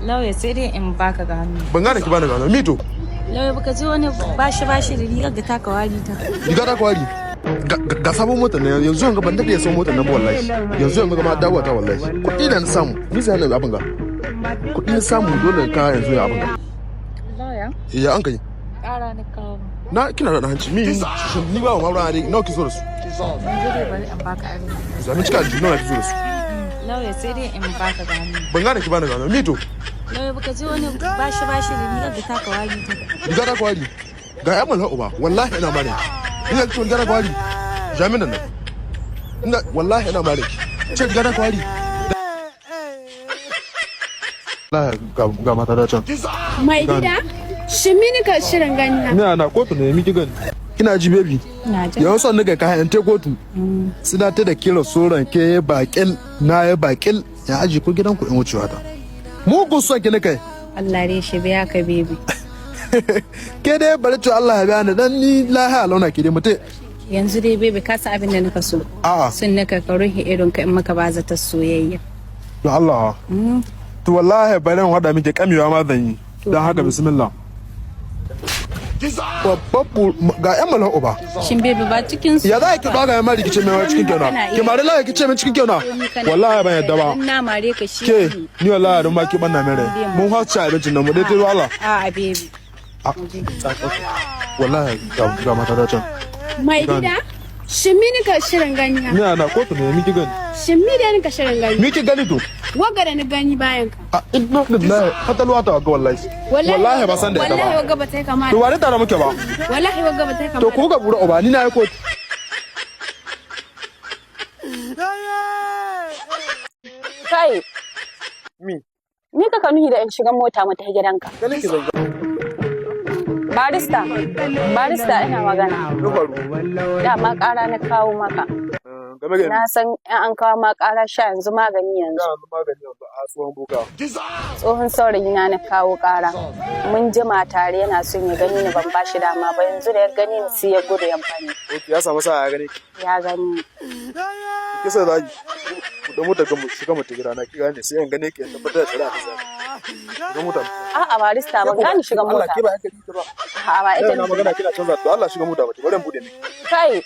Lauya sai dai in baka gano. Ban gane ki bani gano. Mito. Lauya baka ji wani bashi da rigar ga taka wari ta. Riga ta kwari. Ga sabon motar ne yanzu yanga ban dade son motar nan ba wallahi. Yanzu yanga ma dawowa ta wallahi. Kuɗi da na samu. Ni sai nan abin ga. Kuɗi na samu dole ka yanzu ya abin ga. Lauya? Ya an kai. Ƙara na kawo. Na kina da hanci ni ba wa mawura ne nawa ki so da su. Yanzu dai bari in baka aro. Zami cika da nawa ki so da su. Lauya sai dai in baka gano. Ban gane ki bani gano. Mito. Lauya baka ji wani bashi da rigar ga taka wari ta. Riga ta kwari. Ga ya mala uba wallahi ina mare. Ina ki riga ta kwari. Jamin nan. Ina wallahi ina mare. Ce riga ta kwari. Allah ga mata da can. Mai gida? Shin mini ka shirin gani na? Na kotu ne miki gani. Kina ji baby? Na ji. Yau son daga kayan te kotu. Suna ta da kira soran ke bakil na ya bakil ya aji ko gidan ku in wucewa ta. Mugun son ki ne kai. Allah dai shi biya ka baby. Ke dai bari to Allah ya biya ni dan ni lahiya launa ki dai mutai. Yanzu dai baby ka san abin da nika so. A'a. Sun naka ka ruhi irin ka in maka ba za ta soyayya. To Allah. To wallahi bari in hada miki kamewa ma zan yi. Dan haka bismillah. Babban ga yan malan uba. Shin baby ba cikin su. Ya za ki doga ya mari kice mai cikin kyauna. Ki mari la kice mai cikin kyauna. Wallahi ban yadda ba. Na mare ka shi. Ke ni wallahi don ma ki banna mere. Mun hausa abincin nan mu dai tiro Allah. A'a baby. Wallahi ga mata da can. Mai gida? Shin mini ka shirin gani na? Ni ana kotu ne miki gani. Shin mi da ni ka shirin gani? Miki gani to. Wagga da ni gani bayan ka. Inna lillahi fatalwa ta ga wallahi. Wallahi ba san da ita ba. Wallahi wagga ba ta kama. To wani tare muke ba. Wallahi wagga ba ta kama. To ko ga bura uba ni na yi kotu. Kai. Ni ka nuhi da in shiga mota mu ta gidanka. Ganin ki zai. Barista ina magana. Dama ƙara na kawo maka. Na san in an kawo ma ƙara sha yanzu magani yanzu. A tsohon buga. Tsohon saurayi na kawo ƙara. Mun jima tare yana son ya gani ni ban ba shi dama ba yanzu da ya gani ni sai ya gudu ya bani. Ya samu sa ya gani. Ya gani. Kisa da ku da mota shiga mota gida na kira ne sai an gane ki tabbatar da tsara ta. Shiga mota. A'a barista ban gani shiga mota. Allah ke ba haka ita ba. A'a ba ita. Na magana kina canza to Allah shiga mota ba bari in bude ne. Kai.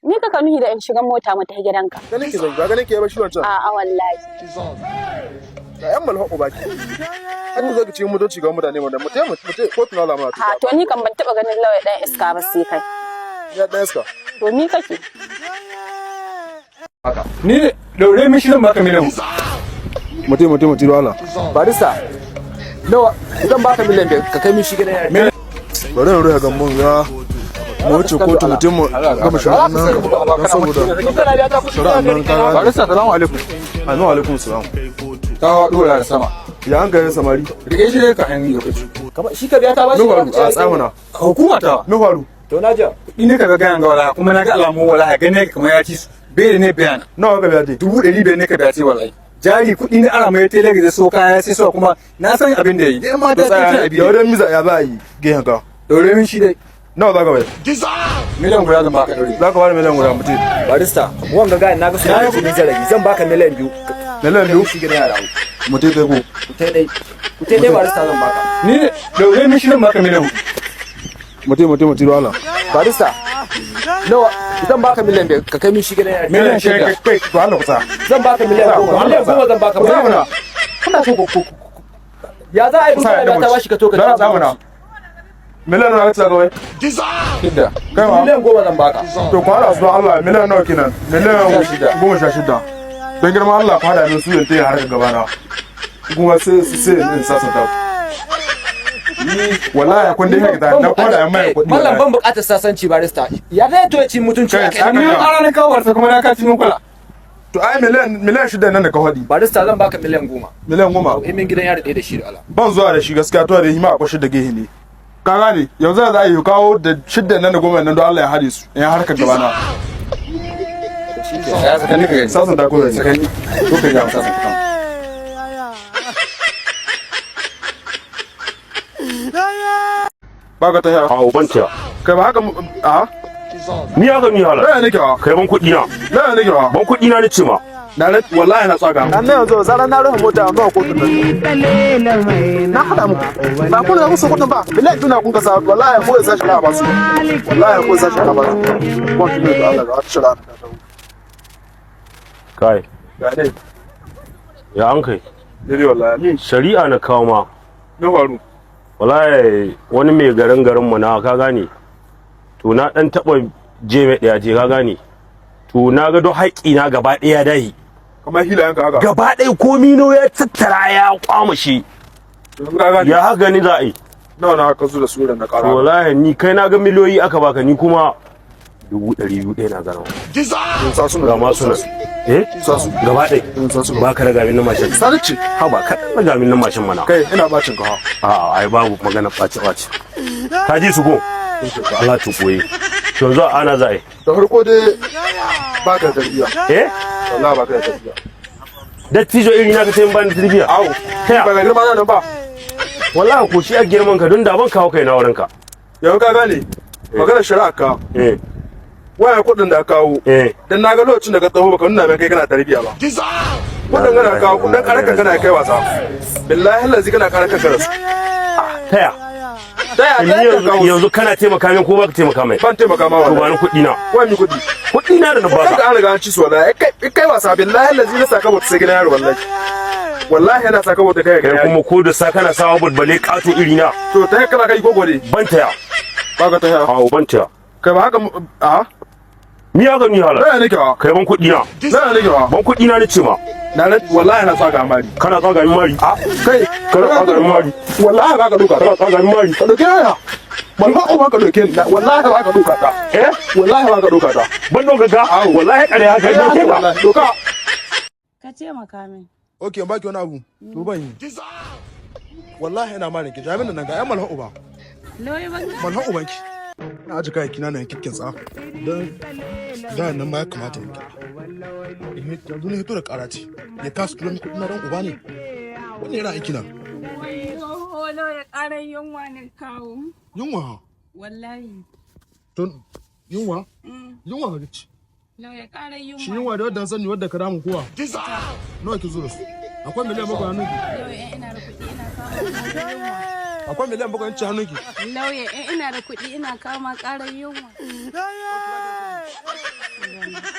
Ni ka nuhi da in shiga mota mu ta gidanka. Ganin ki zai ba ganin ki ya bar shi wancan. A'a wallahi. Da yan malha uba ki. An zo ki cikin motoci ga mutane mu ko tuna lamuna. A to ni kan ban taba ganin lauya dan iska ba sai kai. Ya dan iska. To ni kake. Haka. Ni ne daure min shirin baka miliyan. Mutai Allah. Barista. Nawa idan baka miliyan biyar ka kai min shi gidan yari. Bari in ruha gamban ga mu wuce kotu mutum mu gama shari'a nan saboda shari'a nan ka Barista salamu alaikum. Assalamu alaikum salam. Ka dora da sama. Ya an gare samari. Rike shi ne ka yan lokaci. Kamar shi ka biya ta ba shi. A tsamana. Hukuma ta. No faru. To na ja. Ni ka ga gayan ga wala kuma na ga alamu wala gane kamar ya ci su. Bai ne bayana. Nawa ka biya dai? 500 ne ka biya ce wallahi. Jari kuɗi na ara mai tele da so kaya sai so kuma na san abin da yi. Ma da tsaya da wadan miza ya ba yi gehen ka. Daure min shi dai. Nawa za ka bai? Miliyan guda zan baka daure. Za ka bada miliyan guda mutum. Barista, wanga ga na ga su ne cikin zaragi zan baka miliyan 2. Miliyan 2 shi gidan yara. mutum dai ko. Kutai dai barista zan baka. Ni ne daure min shi zan baka miliyan 4. Mutum da Allah. Barista, nawa zan baka miliyan 5 ka kai min shi gidan yara. Miliyan shi kai To Allah kusa. Zan baka miliyan 10. Miliyan 10 zan baka. Kana so ko. Ya za a yi kusa da ta bashi ka to ka Da tsamana. Miliyan nawa ka ga wai? Shidda. Kai ma. Miliyan 10 zan baka. To kwara su Allah miliyan nawa kenan? Miliyan 16. Don girman Allah kwada min su yanta har gaba na. Kuma sai in sasanta. Wallahi kun dai haka na kwada yan mai kudi. Mallam ban bukatar sasanci barista. Ya zai to ya ci mutunci a kai. Ni ara na kawo warsa kuma na ka ci mun kula. To ai miliyan 6 nan da ka hadi. Barista zan baka miliyan 10. Miliyan 10. Imin gidan yari ɗaya da shi da Allah. Ban zuwa da shi gaskiya to da hima akwai shidda gehe ne. Ka gane yanzu za a yi kawo da shidda nan da 10 nan don Allah ya hade su. In harkar gaba na. Ya saka ni kai. Sasan da ko da Saka ni. To kai ga sasan ka. Ba ka ta yara. A ubanta. Kai ba haka a Ni ya ga ni hala. laya nake wa. Kai ban kuɗi na. Laya nake wa. Ban kuɗi na nace ma. wallahi na tsaga an nan yanzu zaran na rufe mota an ga kotun nan na hada muku ba kun ga musu kudin ba billahi tuna kun kasa wallahi ko sai shara ba su wallahi ko sai shara ba su ko tuna da Allah ga shara kai ga dai ya an kai dai wallahi shari'a na kawo ma na faru wallahi wani mai garin mu na ka gane to na dan taba je mai daya je ka gane to na ga don haƙi na gaba daya dahi kamar hila yanka haka gaba daya komi no ya tattara ya kwamushi ya haka ni za a yi na ka zo da su da na ƙara wallahi ni kai na ga miliyoyi aka baka ni kuma 200 ɗaya na garawa sa su ga ma suna sa su gaba ɗaya ba ka raga min na mashin sarci ha ba ka raga min na mashin mana kai ina bacin ka a ai babu magana ɓaci ka ji su go Allah ta koyi to yanzu ana za a yi da farko dai ba ka tarbiya wallahi ba ka tarbiya dattijo iri na ka tayin ban tarbiya au ta ba ga girma nan ba wallahi ko shi a girman ka don da ban kawo kai na wurin ka yau ka gane magana shari'a ka waya kudin da kawo dan naga lokacin da ka tsawo baka nuna mai kai kana tarbiya ba kudin kana kawo kudin karaka kana kai wasa billahi allazi kana karaka karasu taya yanzu kana taimaka min ko baka taimaka mai ban taimaka ma wallahi ba ni kuɗi na wani kuɗi na da na baka an riga an ci su wallahi kai wasa billahi allazi na saka bata sai gidan yaro wallahi yana saka bata kai kuma ko da sa kana sawa balbale kato iri na to ta kana kai ko gode ban taya baka taya ban taya kai ba haka ni haka ni hala na nake wa kai ban kuɗi na nake wa ban kuɗi na nace ma wallahi na tsaga mari kana tsaga min mari kai kana tsaga min mari wallahi ba ka duka kana tsaga min mari ka doke ya ban ba ka doke ni wallahi ba ka duka ta wallahi ba ka duka ta ban doka ga wallahi kare haka doke ba doka Ka taimaka min. Okay, baki wani abu. To ban yi. Wallahi ina ma ki jami'in nan ga yan malha'u ba. Lauyi ban ga. Malha'u banki. Na aji kai kina nan kikkin tsa. Dan da nan ma ya kamata in kira. Yanzu ne hito da karati. Ya kasu kula mi kudi na ran uba ne. Wani yana aiki na. Lauya ƙarar yunwa ne kawo. Yunwa. Wallahi. To yunwa? Yunwa ga ci. Lauya ƙarar yunwa. Shi yunwa da wadda sani wadda ka damu kowa. Nawa ki zo da su? Akwai miliyan bakwai hannunki. Lauya ina da kuɗi ina kawo ƙarar yunwa. Akwai miliyan bakwai ci hannunki. Lauya ina da kuɗi ina kawo ƙarar yunwa.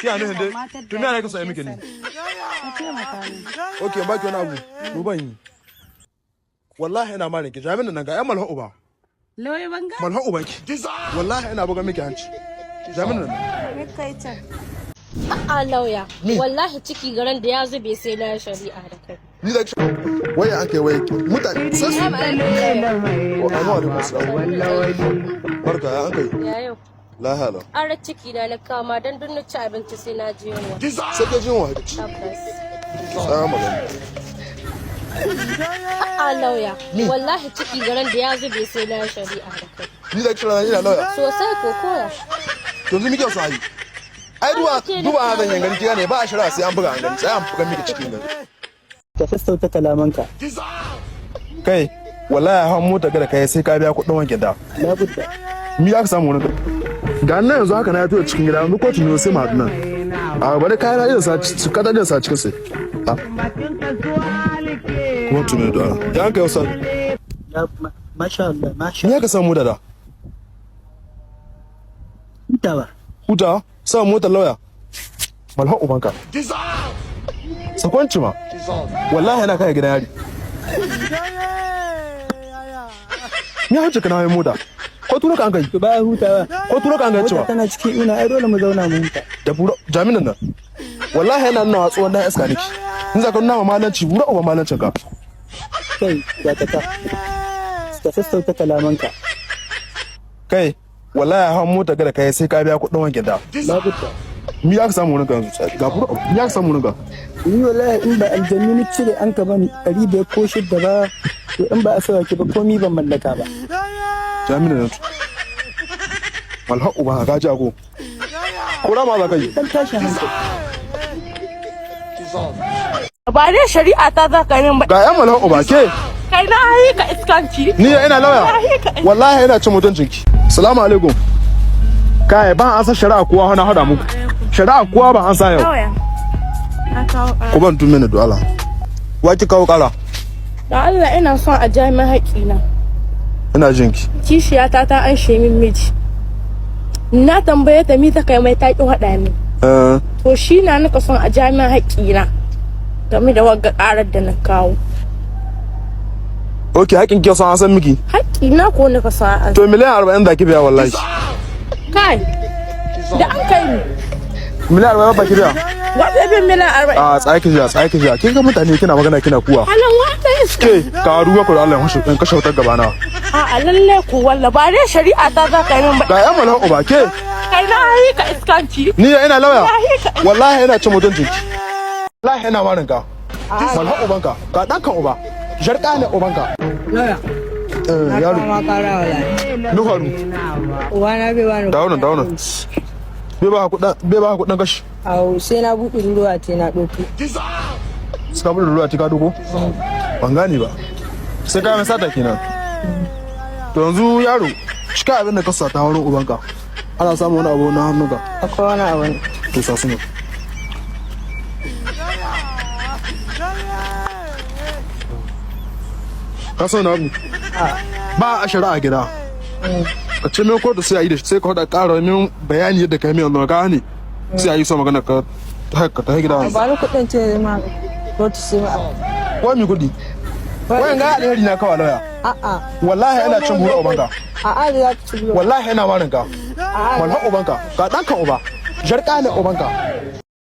Ki hannun dai. Tun yana ka sai miki ne. Ka taimaka min. Okay, baki wani abu. To ban yi. Wallahi ina ma ki jami'in nan ga yan malha'u ba. Lauya ban ga. Malha'u banki. Wallahi ina buga miki hanci. Jami'in nan. Me kai can? A'a lauya, wallahi ciki garan da ya zube sai na shari'a da kai. Ni da waya an kai waya mutane sai su. Wa alaikum assalam. Barka ya an kai. Ya yau. La hala. An ciki na kama dan dun ci abinci sai na je yunwa. Sai ka jin wa ci. Tabbas. Tsaya magana. A'a lauya, wallahi ciki garan da ya zube sai na shari'a da kai. Ni da kira ina lauya. Sosai ko koya. Yanzu muke so ayi. Ai duba zan yin gani ne ba a shira sai an buga an gani sai an buga miki cikin gani. Ka sassauta kalamanka. Kai wallahi hawan mota ga da kai sai ka biya kuɗin wanke da. Labudda. Mi aka samu wani ga nan yanzu haka na ya tura cikin gida yanzu kotu ne sai mu haɗu nan. A bari kayan irin sa su kada da sa cikin sai. Kotu ne da. Ya an kai wasa. Masha Allah, masha. Mi aka samu da da. Hutawa. Huta sa motar lauya. Malha ubanka. Sakwanci ma. Wallahi yana kai gidan yari. Ni hace kana yi mota. Ko turo ka an kai? Ba hutawa. Ko turo ka an kai cewa? Tana cikin ina ai dole mu zauna mu huta. Da buro jami'in nan. Wallahi yana nuna watsuwan dan iska niki. In za ka nuna ma malanci buro uba malancin ka. Kai ya ta ka sassauta kalamanka. Kai wallahi hawan mota ga da kai sai ka biya kuɗin wanke da. Labudda. Mi aka samu wurin ka yanzu? Ga buro mi aka samu wurin ka? Ni wallahi in ba aljanni ni cire an ka bani 500 ko 6 ba to in ba a sauke ba komi ban mallaka ba. Jami'in nan. Malha uba ga jago. Kura ma za ka yi. Dan tashin hankali. Ba dai shari'a ta za ka yi ba. Ga yan malha uba ke. Kai na yi ka iskanci. Ni ina lauya. Wallahi ina cin mutuncinki. Assalamu alaikum. Kai ban an san shari'a kowa hana hada muku. Shari'a kowa ban an sa yau. Na kawo ƙara. Ku ban 2 minutes do Allah. Wa ki kawo ƙara? Da Allah ina son a jami'in haƙina. Ina jinki. Kishiyata ta anshe min miji. Na tambaye ta mi ta kai mai taƙi haɗa min. To shi na nika son a jami'in haƙina game da wagga ƙarar da na kawo. Ok, haƙin ki son an san miki? Haƙina ko nika son an. To miliyan 40 da ki biya wallahi. Kai, da an kai ni. Miliyan 40 ba ki biya? Wata bin miliyan 40. A tsaki jiya. Kin ga mutane kina magana kina kuwa. Halin wata iska. Ke, ka ruwa ku da Allah ya kashe wutar gabana. A'a lalle ku walla ba dai shari'a ta za ka yi min ba. Ga yan malhan uba ke. Kai na yi ka iskanci. Ni ina lauya. Wallahi ina cin mutuncin ki. Wallahi ina warin ka. Malhan ubanka, ga dankan uba. Jarka ne ubanka. Lauya. Yaro. Ma kara wallahi. Nufaru. Uwana bai bani. Dawo. Bai ba ku dan kashi. Au sai na buɗe ruwa ce na ɗauko. Suka buɗe ruwa ka doko? Ban gane ba. Sai ka mai sata kenan. To yanzu yaro, cika abin da ka sata wurin ubanka. Ana samun wani abu na hannunka. Akwai wani abu ne. To sa su ne. Ka san na abu? Ba a shari'a gida. Ka ce min kotu sai a yi da shi sai ka faɗa ƙara min bayani yadda ka yi min gane sai a yi so magana ka ta gida. Ba ni kuɗin ce ma kotu sai ma. Wani kuɗi? Wayan ga alheri na kawo lauya. A'a. Wallahi ina cin buru ubanka. A'a da za ka ci buru. Wallahi ina warin ka. Wallahi ubanka. Ga ɗanka uba. Jarka ne ubanka.